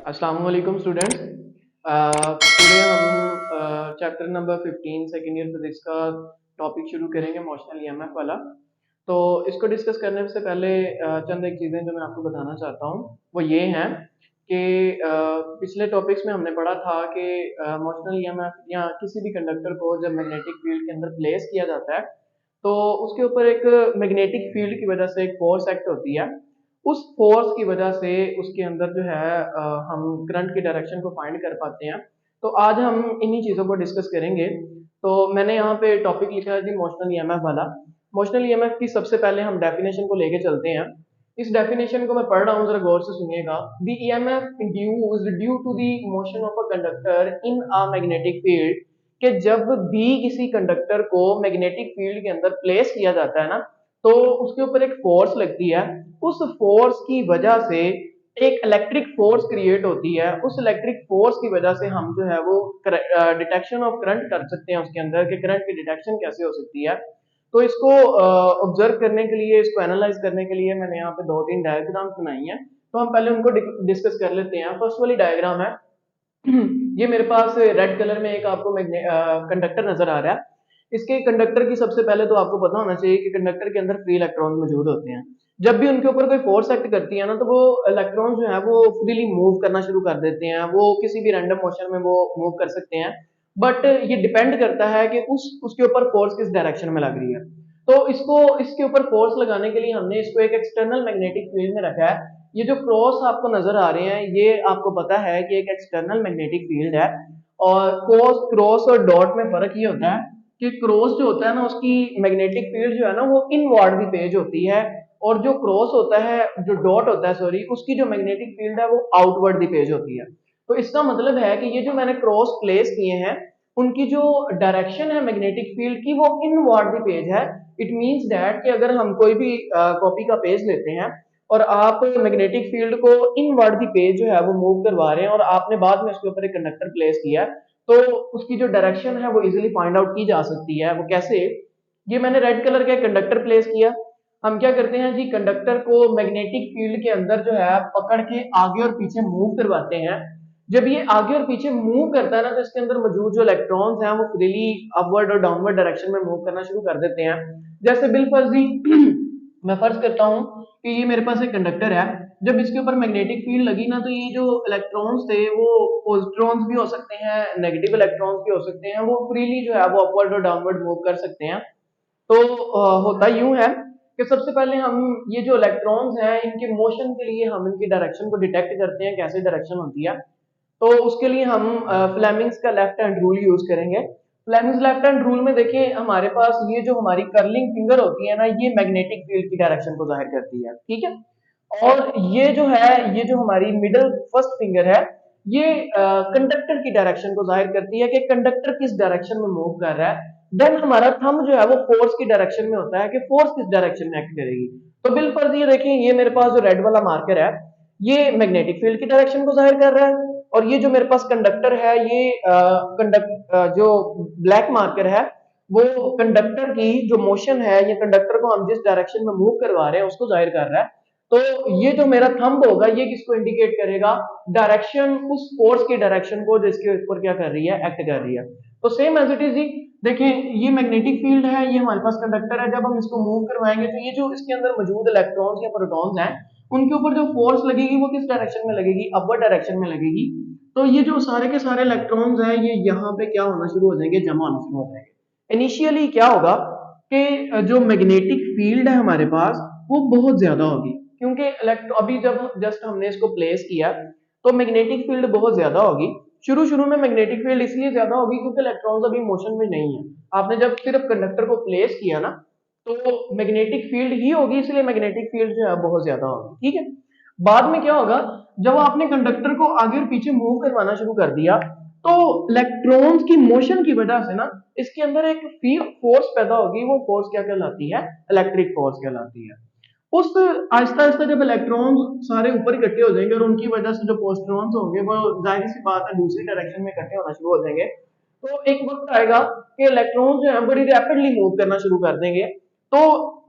अस्सलाम वालेकुम students. Today हम chapter number 15 second year physics का टॉपिक शुरू करेंगे, मोशनल ईएमएफ वाला। तो इसको डिस्कस करने से पहले चंद एक चीज़ें जो मैं आपको बताना चाहता हूँ वो ये हैं कि पिछले टॉपिक्स में हमने पढ़ा था कि मोशनल ईएमएफ या किसी भी कंडक्टर को जब मैग्नेटिक फील्ड के अंदर प्लेस किया जाता है तो उसके ऊपर एक मैग्नेटिक फील्ड की वजह से एक फोर्स एक्ट होती है। उस फोर्स की वजह से उसके अंदर जो है हम करंट की डायरेक्शन को फाइंड कर पाते हैं। तो आज हम इन्हीं चीज़ों को डिस्कस करेंगे। तो मैंने यहाँ पे टॉपिक लिखा है जी मोशनल ईएमएफ वाला। मोशनल ईएमएफ की सबसे पहले हम डेफिनेशन को लेके चलते हैं। इस डेफिनेशन को मैं पढ़ रहा हूँ, जरा गौर से सुनिएगा। The EMF induced due to the motion of a conductor in a magnetic field, कि जब भी किसी कंडक्टर को मैग्नेटिक फील्ड के अंदर प्लेस किया जाता है ना, तो उसके ऊपर एक फोर्स लगती है। उस फोर्स की वजह से एक इलेक्ट्रिक फोर्स क्रिएट होती है। उस इलेक्ट्रिक फोर्स की वजह से हम जो है वो डिटेक्शन ऑफ करंट कर सकते हैं उसके अंदर, कि करंट की डिटेक्शन कैसे हो सकती है। तो इसको ऑब्जर्व करने के लिए, इसको एनालाइज करने के लिए मैंने यहाँ पे दो तीन डायग्राम बनाई हैं। तो हम पहले उनको डिस्कस कर लेते हैं। फर्स्ट वाली डायग्राम है ये मेरे पास रेड कलर में एक आपको कंडक्टर नजर आ रहा है। इसके कंडक्टर की सबसे पहले तो आपको पता होना चाहिए कि कंडक्टर के अंदर फ्री इलेक्ट्रॉन मौजूद होते हैं। जब भी उनके ऊपर कोई फोर्स एक्ट करती है ना, तो वो इलेक्ट्रॉन जो है वो फ्रीली मूव करना शुरू कर देते हैं। वो किसी भी रैंडम मोशन में वो मूव कर सकते हैं, बट ये डिपेंड करता है कि उसके ऊपर फोर्स किस डायरेक्शन में लग रही है। तो इसके ऊपर फोर्स लगाने के लिए हमने इसको एक एक्सटर्नल मैग्नेटिक फील्ड में रखा है। ये जो क्रॉस आपको नजर आ रहे हैं, ये आपको पता है कि एक एक्सटर्नल मैग्नेटिक फील्ड है। और क्रॉस और डॉट में फर्क ये होता है कि क्रॉस जो होता है ना, उसकी मैग्नेटिक फील्ड जो है ना वो इनवर्ड दी पेज होती है, और जो क्रॉस होता है, जो डॉट होता है सॉरी, उसकी जो मैग्नेटिक फील्ड है वो आउटवर्ड दी पेज होती है। तो इसका मतलब है कि ये जो मैंने क्रॉस प्लेस किए हैं, उनकी जो डायरेक्शन है मैग्नेटिक फील्ड की वो इनवर्ड दी पेज है। इट मींस दैट कि अगर हम कोई भी कॉपी का पेज लेते हैं और आप मैग्नेटिक फील्ड को इनवर्ड दी पेज जो है वो मूव करवा रहे हैं, और आपने बाद में उसके ऊपर एक कंडक्टर प्लेस किया, तो उसकी जो डायरेक्शन है वो इजीली फाइंड आउट की जा सकती है। वो कैसे? ये मैंने रेड कलर का कंडक्टर प्लेस किया। हम क्या करते हैं जी, कंडक्टर को मैग्नेटिक फील्ड के अंदर जो है पकड़ के आगे और पीछे मूव करवाते हैं। जब ये आगे और पीछे मूव करता है ना, तो इसके अंदर मौजूद जो इलेक्ट्रॉन्स हैं वो फ्रीली अपवर्ड और डाउनवर्ड डायरेक्शन में मूव करना शुरू कर देते हैं। जैसे बिलफर्जी मैं फर्ज करता हूँ कि ये मेरे पास एक कंडक्टर है। जब इसके ऊपर मैग्नेटिक फील्ड लगी ना, तो ये जो इलेक्ट्रॉन्स थे वो पॉजिट्रॉन्स भी हो सकते हैं, नेगेटिव इलेक्ट्रॉन्स भी हो सकते हैं, वो फ्रीली जो है वो अपवर्ड और डाउनवर्ड मूव कर सकते हैं। तो होता यूं है कि सबसे पहले हम ये जो इलेक्ट्रॉन्स हैं इनके मोशन के लिए हम इनकी डायरेक्शन को डिटेक्ट करते हैं, कैसे डायरेक्शन होती है। तो उसके लिए हम फ्लेमिंग्स का लेफ्ट हैंड रूल यूज करेंगे। फ्लेमिंग्स लेफ्ट हैंड रूल में देखिए, हमारे पास ये जो हमारी कर्लिंग फिंगर होती है ना, ये मैग्नेटिक फील्ड की डायरेक्शन को जाहिर करती है, ठीक है। और ये जो है, ये जो हमारी मिडल फर्स्ट फिंगर है, ये कंडक्टर की डायरेक्शन को जाहिर करती है कि कंडक्टर किस डायरेक्शन में मूव कर रहा है। देन हमारा थंब जो है वो फोर्स की डायरेक्शन में होता है कि फोर्स किस डायरेक्शन में एक्ट करेगी। तो बिलफर्ज ये देखिए, ये मेरे पास जो रेड वाला मार्कर है, ये मैग्नेटिक फील्ड की डायरेक्शन को जाहिर कर रहा है। और ये जो मेरे पास कंडक्टर है, ये जो ब्लैक मार्कर है, वो कंडक्टर की जो मोशन है, ये कंडक्टर को हम जिस डायरेक्शन में मूव करवा रहे हैं उसको जाहिर कर रहा है। तो ये जो मेरा थंब होगा, ये किसको इंडिकेट करेगा? डायरेक्शन, उस फोर्स की डायरेक्शन को जिसके ऊपर क्या कर रही है, एक्ट कर रही है। तो सेम एज इट इज ही देखिए, ये मैग्नेटिक फील्ड है, ये हमारे पास कंडक्टर है। जब हम इसको मूव करवाएंगे तो ये जो इसके अंदर मौजूद इलेक्ट्रॉन्स या प्रोटॉन्स हैं, उनके ऊपर जो फोर्स लगेगी वो किस डायरेक्शन में लगेगी? अपवर्ड डायरेक्शन में लगेगी। तो ये जो सारे के सारे इलेक्ट्रॉन्स हैं, ये यहाँ पे क्या होना शुरू हो जाएंगे? जमा होना शुरू हो जाएंगे। इनिशियली क्या होगा कि जो मैग्नेटिक फील्ड है हमारे पास, वो बहुत ज्यादा होगी, क्योंकि अभी जब जस्ट हमने इसको प्लेस किया तो मैग्नेटिक फील्ड बहुत ज्यादा होगी। शुरू शुरू में मैग्नेटिक फील्ड इसलिए ज्यादा होगी क्योंकि इलेक्ट्रॉन्स अभी मोशन में नहीं है। आपने जब सिर्फ कंडक्टर को प्लेस किया ना, तो मैग्नेटिक फील्ड ही होगी, इसलिए मैग्नेटिक फील्ड जो है बहुत ज्यादा होगी, ठीक है। बाद में क्या होगा, जब आपने कंडक्टर को आगे और पीछे मूव करवाना शुरू कर दिया, तो इलेक्ट्रॉन्स की मोशन की वजह से ना इसके अंदर एक फोर्स पैदा होगी। वो फोर्स क्या कहलाती है? इलेक्ट्रिक फोर्स कहलाती है। उस आहिस्ता आहिस्ता जब इलेक्ट्रॉन्स सारे ऊपर इकट्ठे हो जाएंगे और उनकी वजह से जो पोस्ट्रॉन्स होंगे वो जाहिर सी बात है दूसरी डायरेक्शन में इकट्ठे होना शुरू हो जाएंगे। तो एक वक्त आएगा कि इलेक्ट्रॉन्स जो है बड़ी रैपिडली मूव करना शुरू कर देंगे। तो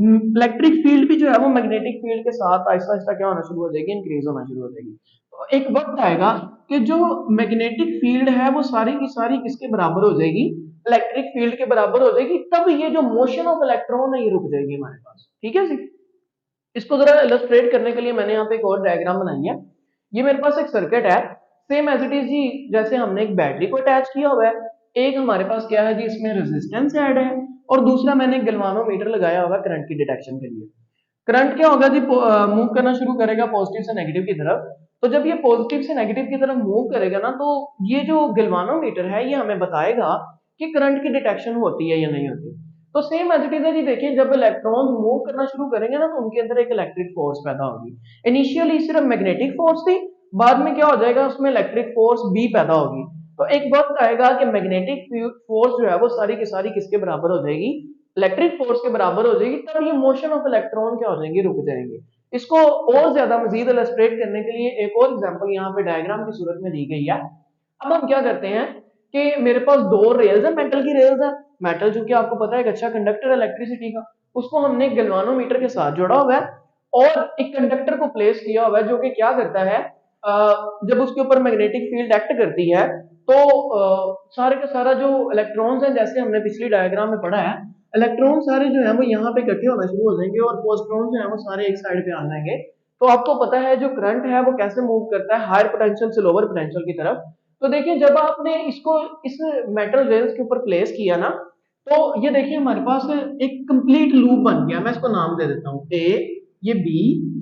इलेक्ट्रिक फील्ड भी जो है वो मैग्नेटिक फील्ड के साथ आहिस्ता आहिस्ता क्या होना शुरू हो जाएगी? इंक्रीज होना शुरू हो जाएगी। तो एक वक्त आएगा कि जो मैग्नेटिक फील्ड है वो सारी की सारी किसके बराबर हो जाएगी, इलेक्ट्रिक फील्ड के बराबर हो जाएगी, तब ये जो मोशन ऑफ इलेक्ट्रॉन है ये रुक जाएगी हमारे पास। ठीक है जी। इसको जरा इलस्ट्रेट करने के लिए मैंने यहाँ पे एक और डायग्राम बनाई है। ये मेरे पास एक सर्किट है, सेम एज इट इज जी, जैसे हमने एक बैटरी को अटैच किया हुआ है, एक हमारे पास क्या है जी, इसमें रेजिस्टेंस ऐड है, और दूसरा मैंने गैल्वानोमीटर लगाया हुआ करंट की डिटेक्शन के लिए। करंट क्या होगा जी, मूव करना शुरू करेगा पॉजिटिव से नेगेटिव की तरफ। तो जब ये पॉजिटिव से नेगेटिव की तरफ मूव करेगा ना, तो ये जो गैल्वानोमीटर है ये हमें बताएगा कि करंट की डिटेक्शन होती है या नहीं होती। तो सेम एज इट इज है जी, देखिए जब इलेक्ट्रॉन मूव करना शुरू करेंगे ना, तो उनके अंदर एक इलेक्ट्रिक फोर्स पैदा होगी। इनिशियली सिर्फ मैग्नेटिक फोर्स थी, बाद में क्या हो जाएगा, उसमें इलेक्ट्रिक फोर्स भी पैदा होगी। तो एक वक्त आएगा कि मैग्नेटिक फोर्स जो है वो सारी की सारी किसके बराबर हो जाएगी, इलेक्ट्रिक फोर्स के बराबर हो जाएगी, तब ये मोशन ऑफ इलेक्ट्रॉन क्या हो जाएंगे, रुक जाएंगे। इसको और ज्यादा मजीद इलस्ट्रेट करने के लिए एक और एग्जांपल यहाँ पे डायग्राम की सूरत में दी गई है। अब हम क्या करते हैं कि मेरे पास दो रेल्स है, मेटल की रेल्स है। मेटल जो कि आपको पता है एक अच्छा कंडक्टर है इलेक्ट्रिसिटी का, उसको हमने गैल्वानोमीटर के साथ जोड़ा हुआ है और एक कंडक्टर को प्लेस किया हुआ है जो कि क्या करता है, जब उसके ऊपर मैग्नेटिक फील्ड एक्ट करती है तो सारे का सारा जो इलेक्ट्रॉन्स हैं, जैसे हमने पिछली डायग्राम में पढ़ा है, इलेक्ट्रॉन सारे जो है वो यहाँ पे इकट्ठे होना शुरू हो जाएंगे और पॉजिट्रॉन जो है वो सारे एक साइड पे आ जाएंगे। तो आपको पता है जो करंट है वो कैसे मूव करता है, हायर पोटेंशियल से लोअर पोटेंशियल की तरफ। तो देखिए जब आपने इसको इस मेटल रेल्स के ऊपर प्लेस किया ना, तो ये देखिए हमारे पास एक कंप्लीट लूप बन गया। मैं इसको नाम दे देता हूँ, ए, ये बी,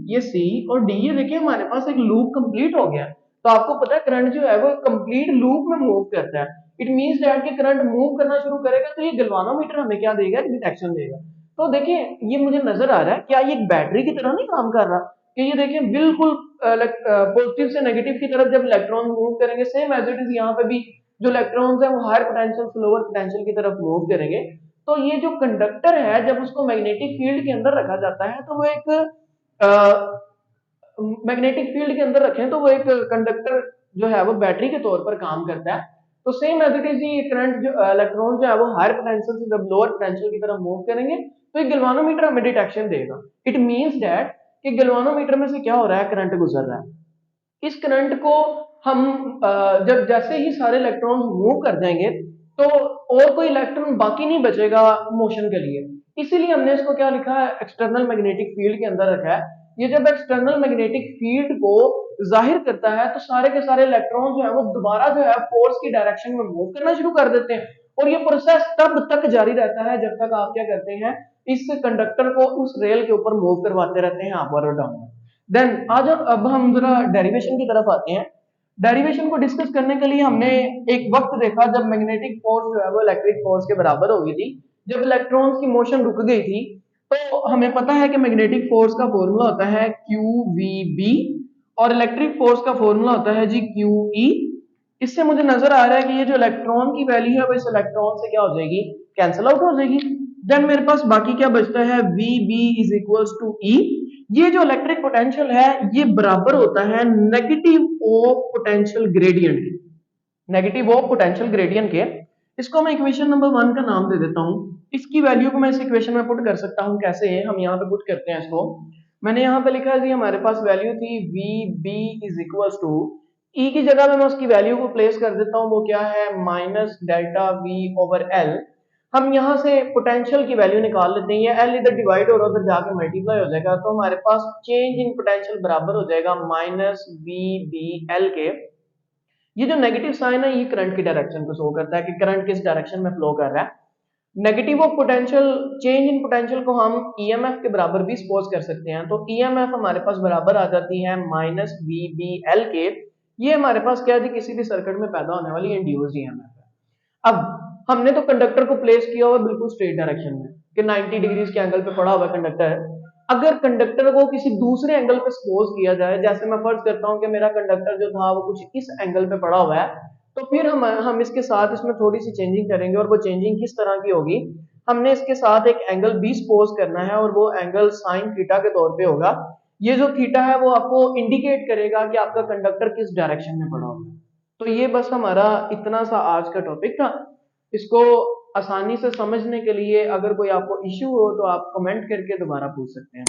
ये सी और डी। ये देखिए हमारे पास एक लूप कंप्लीट हो गया। तो आपको पता है करंट जो है वो कंप्लीट लूप में मूव करता है। इट मींस दैट कि करंट मूव करना शुरू करेगा तो ये गैल्वानोमीटर हमें क्या देगा, डिटेक्शन देगा। तो देखिए ये मुझे नजर आ रहा है, क्या ये एक बैटरी की तरह नहीं काम कर रहा, कि ये देखिए बिल्कुल पॉजिटिव से नेगेटिव की तरफ जब इलेक्ट्रॉन मूव करेंगे, सेम एज इट इज यहाँ पे भी जो इलेक्ट्रॉन्स है वो हायर पोटेंशियल से लोअर पोटेंशियल की तरफ मूव करेंगे। तो ये जो कंडक्टर है जब उसको मैग्नेटिक फील्ड के अंदर रखा जाता है तो वो एक मैग्नेटिक फील्ड के अंदर रखें तो वो एक कंडक्टर जो है वो बैटरी के तौर पर काम करता है। तो सेम एज इट इज ये करंट जो इलेक्ट्रॉन जो है वो हायर पोटेंशियल से जब लोअर पोटेंशियल की तरफ मूव करेंगे तो एक गैल्वानोमीटर हमें डिटेक्शन देगा। इट मींस दैट कि गैल्वानोमीटर में से क्या हो रहा है, करंट गुजर रहा है। इस करंट को हम जब जैसे ही सारे इलेक्ट्रॉन मूव कर जाएंगे तो और कोई इलेक्ट्रॉन बाकी नहीं बचेगा मोशन के लिए। इसीलिए हमने इसको क्या लिखा है, एक्सटर्नल मैग्नेटिक फील्ड के अंदर रखा है। ये जब एक्सटर्नल मैग्नेटिक फील्ड को जाहिर करता है तो सारे के सारे इलेक्ट्रॉन जो है वो दोबारा जो है फोर्स की डायरेक्शन में मूव करना शुरू कर देते हैं। और ये प्रोसेस तब तक जारी रहता है जब तक आप क्या करते हैं, इस कंडक्टर को उस रेल के ऊपर मूव करवाते रहते हैं अपर और डाउन। देन आज अब हम जरा डेरिवेशन की तरफ आते हैं। डेरिवेशन को डिस्कस करने के लिए हमने एक वक्त देखा जब मैग्नेटिक फोर्स जो है वो इलेक्ट्रिक फोर्स के बराबर हो गई थी, जब इलेक्ट्रॉन्स की मोशन रुक गई थी। तो हमें पता है कि मैग्नेटिक फोर्स का फॉर्मूला होता है QVB और इलेक्ट्रिक फोर्स का फॉर्मूला होता है जी QE। इससे मुझे नजर आ रहा है कि ये जो इलेक्ट्रॉन की वैल्यू है वो इस इलेक्ट्रॉन से क्या हो जाएगी, कैंसिल आउट हो जाएगी। देन मेरे पास बाकी क्या बचता है, VB is equals to E। ये जो इलेक्ट्रिक पोटेंशियल है ये बराबर होता है नेगेटिव ऑफ पोटेंशियल ग्रेडियंट के, नेगेटिव ऑफ पोटेंशियल ग्रेडियंट के। इसको मैं इक्वेशन नंबर 1 का नाम दे देता हूँ। इसकी वैल्यू को मैं इस इक्वेशन में पुट कर सकता हूँ। कैसे है, हम यहाँ पे पुट करते हैं इसको। मैंने यहाँ पे लिखा है जी हमारे पास वैल्यू थी VB is equals to E की जगह में मैं उसकी वैल्यू को प्लेस कर देता हूँ, वो क्या है, minus delta V over L। हम यहाँ से पोटेंशियल की वैल्यू निकाल लेते हैं, ये L इधर डिवाइड और उधर जाके मल्टीप्लाई हो जाएगा, तो हमारे पास चेंज इन पोटेंशियल बराबर हो जाएगा माइनस VBL के। ये जो नेगेटिव साइन है ये करंट की डायरेक्शन को शो करता है कि करंट किस डायरेक्शन में फ्लो कर रहा है। Negative of potential, change in potential को हम EMF के बराबर भी सपोज कर सकते हैं। तो EMF हमारे पास बराबर आ जाती है माइनस VBL के। ये हमारे पास क्या है, किसी भी सर्किट में पैदा होने वाली इंड्यूस्ड EMF है। अब हमने तो कंडक्टर को प्लेस किया हुआ बिल्कुल स्ट्रेट डायरेक्शन में कि 90 डिग्रीज के एंगल पे पड़ा हुआ कंडक्टर है। अगर कंडक्टर को किसी दूसरे एंगल पे सपोज किया जाए, जैसे मैं फर्ज करता हूं कि मेरा कंडक्टर जो था वो कुछ इस एंगल पे पड़ा हुआ है, तो फिर हम इसके साथ इसमें थोड़ी सी चेंजिंग करेंगे। और वो चेंजिंग किस तरह की होगी, हमने इसके साथ एक एंगल भी सपोज करना है और वो एंगल साइन थीटा के तौर पे होगा। ये जो थीटा है वो आपको इंडिकेट करेगा कि आपका कंडक्टर किस डायरेक्शन में पड़ा होगा। तो ये बस हमारा इतना सा आज का टॉपिक था। इसको आसानी से समझने के लिए अगर कोई आपको इश्यू हो तो आप कमेंट करके दोबारा पूछ सकते हैं।